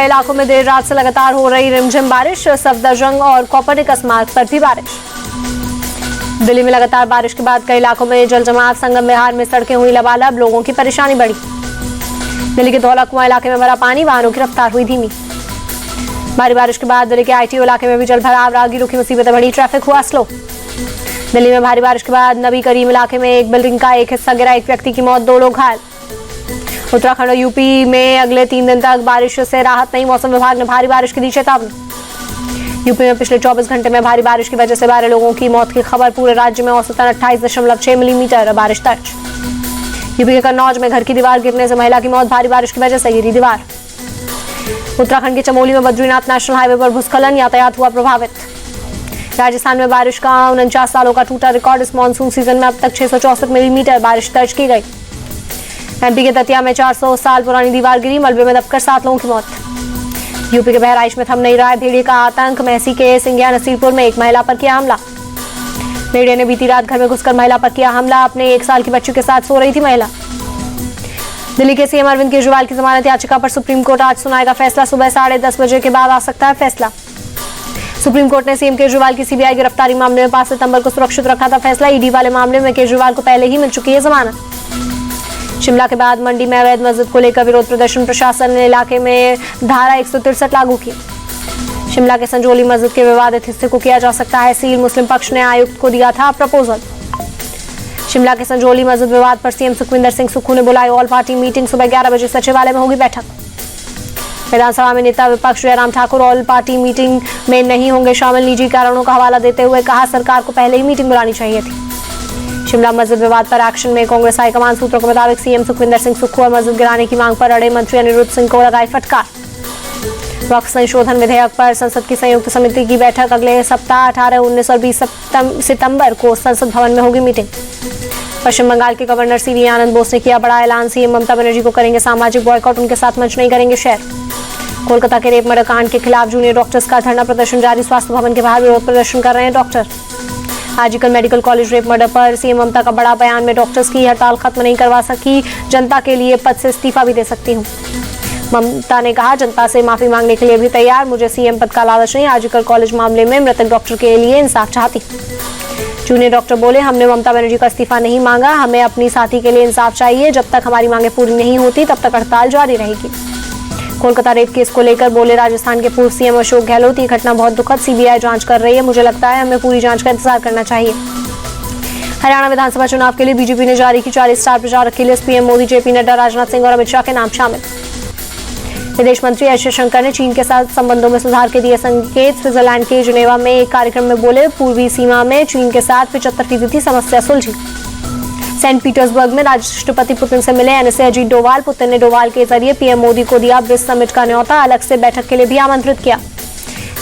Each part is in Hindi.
इलाकों में देर रात से लगातार हो रही रिमझिम बारिश, सफदरजंग और कोपरनिकस मार्ग पर भी बारिश। दिल्ली में लगातार बारिश के बाद कई इलाकों में जल जमाव, संगम विहार में सड़कें हुई लबालब, लोगों की परेशानी बढ़ी। दिल्ली के धौला कुआं इलाके में भरा पानी, वाहनों की रफ्तार हुई धीमी। भारी बारिश के बाद दिल्ली के ITO इलाके में भी जल भराव, राहगीरों की मुसीबतें बढ़ी, ट्रैफिक हुआ स्लो। दिल्ली में भारी बारिश के बाद नबी करीम इलाके में एक बिल्डिंग का एक हिस्सा गिरा, एक व्यक्ति की मौत, 2 लोग घायल। उत्तराखंड और यूपी में अगले 3 दिन तक बारिश से राहत नहीं, मौसम विभाग ने भारी बारिश की दी चेतावनी। यूपी में पिछले 24 घंटे में भारी बारिश की वजह से 12 लोगों की मौत की खबर, पूरे राज्य में औसतन 28.6 मिलीमीटर बारिश दर्ज। यूपी के कन्नौज में घर की दीवार गिरने से महिला की मौत, भारी बारिश की वजह से गिरी दीवार। उत्तराखंड के चमोली में बद्रीनाथ नेशनल हाईवे पर भूस्खलन, यातायात हुआ प्रभावित। राजस्थान में बारिश का 49 सालों का टूटा रिकॉर्ड, इस मानसून सीजन में अब तक 664 मिलीमीटर बारिश दर्ज की गई। MP के दतिया में 400 साल पुरानी दीवार गिरी, मलबे में दबकर 7 लोगों की मौत। यूपी के बहराइच में थम नहीं रहा है भेड़िए का आतंक, महसी के सिंघिया नसीरपुर में एक महिला पर किया हमला। भेड़िए ने बीती रात घर में घुसकर महिला पर किया हमला, अपने 1 साल की बच्ची के साथ सो रही थी महिला। दिल्ली के CM अरविंद केजरीवाल की जमानत याचिका पर सुप्रीम कोर्ट आज सुनाएगा फैसला, सुबह 10:30 बजे के बाद आ सकता है फैसला। सुप्रीम कोर्ट ने CM केजरीवाल की CBI गिरफ्तारी मामले में 5 सितंबर को सुरक्षित रखा था फैसला। ED वाले मामले में केजरीवाल को पहले ही मिल चुकी है जमानत। शिमला के बाद मंडी में अवैध मस्जिद को लेकर विरोध प्रदर्शन, प्रशासन ने इलाके में धारा 163 लागू की। शिमला के संजोली मस्जिद के विवादित हिस्से को किया जा सकता है सील, मुस्लिम पक्ष ने आयुक्त को दिया था प्रपोजल। शिमला के संजोली मस्जिद विवाद पर CM सुखविंदर सिंह सुक्खू ने बुलाई ऑल पार्टी मीटिंग, सुबह 11 बजे सचिवालय में होगी बैठक। विधानसभा में नेता विपक्ष Jairam Thakur all party meeting में नहीं होंगे शामिल, निजी कारणों का हवाला देते हुए कहा सरकार को पहले ही मीटिंग बुलानी चाहिए थी। शिमला मस्जिद विवाद पर एक्शन में कांग्रेस हाईकमान सूत्रों के मुताबिक CM सुखविंदर सिंह सुक्खू और मस्जिद गिराने की मांग पर अड़े मंत्री अनिरुद्ध सिंह को लगाई फटकार। वक्फ संशोधन विधेयक पर संसद की संयुक्त समिति की बैठक अगले सप्ताह 18, 19 और 20 सितंबर को संसद भवन में होगी मीटिंग। पश्चिम बंगाल के गवर्नर CV आनंद बोस ने किया बड़ा ऐलान, CM ममता बनर्जी को करेंगे सामाजिक बॉयकॉट, उनके साथ मंच नहीं करेंगे शेयर। कोलकाता के रेप मर्डर कांड के खिलाफ जूनियर डॉक्टर्स का धरना प्रदर्शन जारी, स्वास्थ्य भवन के बाहर विरोध प्रदर्शन कर रहे हैं डॉक्टर। आजकल मेडिकल कॉलेज रेप मर्डर पर CM ममता का बड़ा बयान, में डॉक्टर्स की हड़ताल खत्म नहीं करवा सकी, जनता के लिए पद से इस्तीफा भी दे सकती हूँ। ममता ने कहा जनता से माफी मांगने के लिए भी तैयार, मुझे CM पद का लालच नहीं, आजकल कॉलेज मामले में मृतक डॉक्टर के लिए इंसाफ चाहती। जूनियर डॉक्टर बोले हमने ममता बनर्जी का इस्तीफा नहीं मांगा, हमें अपनी साथी के लिए इंसाफ चाहिए, जब तक हमारी मांगे पूरी नहीं होती तब तक हड़ताल जारी रहेगी। कोलकाता रेप केस को लेकर बोले राजस्थान के पूर्व CM अशोक गहलोत, ये घटना बहुत दुखद, CBI जांच कर रही है, मुझे लगता है हमें पूरी जांच का इंतजार करना चाहिए। हरियाणा विधानसभा चुनाव के लिए बीजेपी ने जारी की 40 स्टार प्रचारक की list, PM Modi, JP Nadda, Rajnath Singh और अमित शाह के नाम शामिल। विदेश मंत्री एस जयशंकर ने चीन के साथ संबंधों में सुधार के दिए संकेत, स्विट्जरलैंड के जिनेवा में एक कार्यक्रम में बोले पूर्वी सीमा में चीन के साथ 75% समस्या सुलझी। सेंट पीटर्सबर्ग में राष्ट्रपति पुतिन से मिले NSA अजीत डोवाल, पुतिन ने डोवाल के जरिए PM मोदी को दिया ब्रिक्स समिट का न्योता, अलग से बैठक के लिए भी आमंत्रित किया।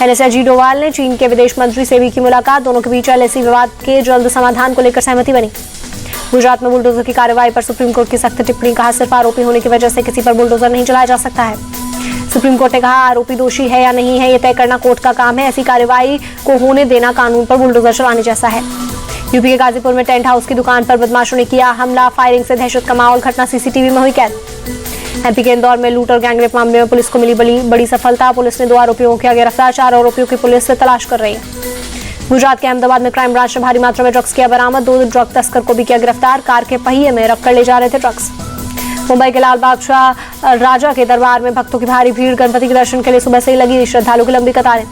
NSA अजीत डोवाल ने चीन के विदेश मंत्री से भी की मुलाकात, दोनों के बीच LAC विवाद के जल्द समाधान को लेकर सहमति बनी। गुजरात में बुलडोजर की कार्रवाई पर सुप्रीम कोर्ट की सख्त टिप्पणी, कहा सिर्फ आरोपी होने की वजह से किसी पर बुलडोजर नहीं चलाया जा सकता है। सुप्रीम कोर्ट ने कहा आरोपी दोषी है या नहीं है ये तय करना कोर्ट का काम है, ऐसी कार्रवाई को होने देना कानून पर बुलडोजर चलाने जैसा है। यूपी के गाजीपुर में टेंट हाउस की दुकान पर बदमाशों ने किया हमला, फायरिंग से दहशत का माहौल, घटना CCTV में हुई कैद। MP के इंदौर में लूट और गैंगरेप मामले में पुलिस को मिली बड़ी सफलता, पुलिस ने 2 आरोपियों को किया गिरफ्तार, 4 आरोपियों की पुलिस से तलाश कर रही है। गुजरात के अहमदाबाद में क्राइम ब्रांच ने भारी मात्रा में ड्रग्स किया बरामद, 2 ड्रग तस्कर को भी किया गिरफ्तार, कार के पहिए में रखकर ले जा रहे थे ड्रग्स। मुंबई के लाल बादशाह राजा के दरबार में भक्तों की भारी भीड़, गणपति के दर्शन के लिए सुबह से ही लगी श्रद्धालुओं की लंबी कतारें।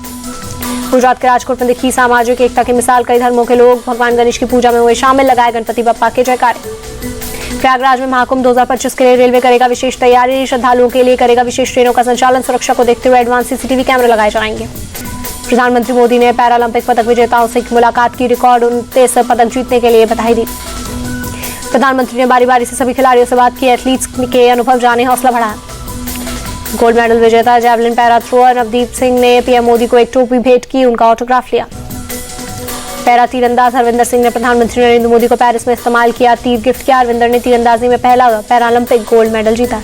गुजरात के राजकोट में दिखी सामाजिक एकता की मिसाल, कई धर्मों के लोग भगवान गणेश की पूजा में हुए शामिल, लगाए गणपति बप्पा के जयकारे। प्रयागराज में महाकुंभ 2025 के लिए रेलवे करेगा विशेष तैयारी, श्रद्धालुओं के लिए करेगा विशेष ट्रेनों का संचालन, सुरक्षा को देखते हुए एडवांस CCTV कैमरे लगाए जाएंगे। प्रधानमंत्री मोदी ने पैरालंपिक पदक विजेताओं से मुलाकात की, रिकॉर्ड 29 पदक जीतने के लिए बधाई दी। प्रधानमंत्री ने बारी बारी से सभी खिलाड़ियों से बात की, एथलीट्स के अनुभव जाने, हौसला बढ़ाया। गोल्ड मेडल विजेता javelin para thrower Navdeep Singh ने PM मोदी को एक टोपी भेंट की, उनका ऑटोग्राफ लिया। पैरा तीरंदाज हरविंदर सिंह ने प्रधानमंत्री नरेंद्र मोदी को पेरिस में इस्तेमाल किया तीर गिफ्ट किया, हरविंदर ने तीरंदाजी में पहला पैरालंपिक गोल्ड मेडल जीता।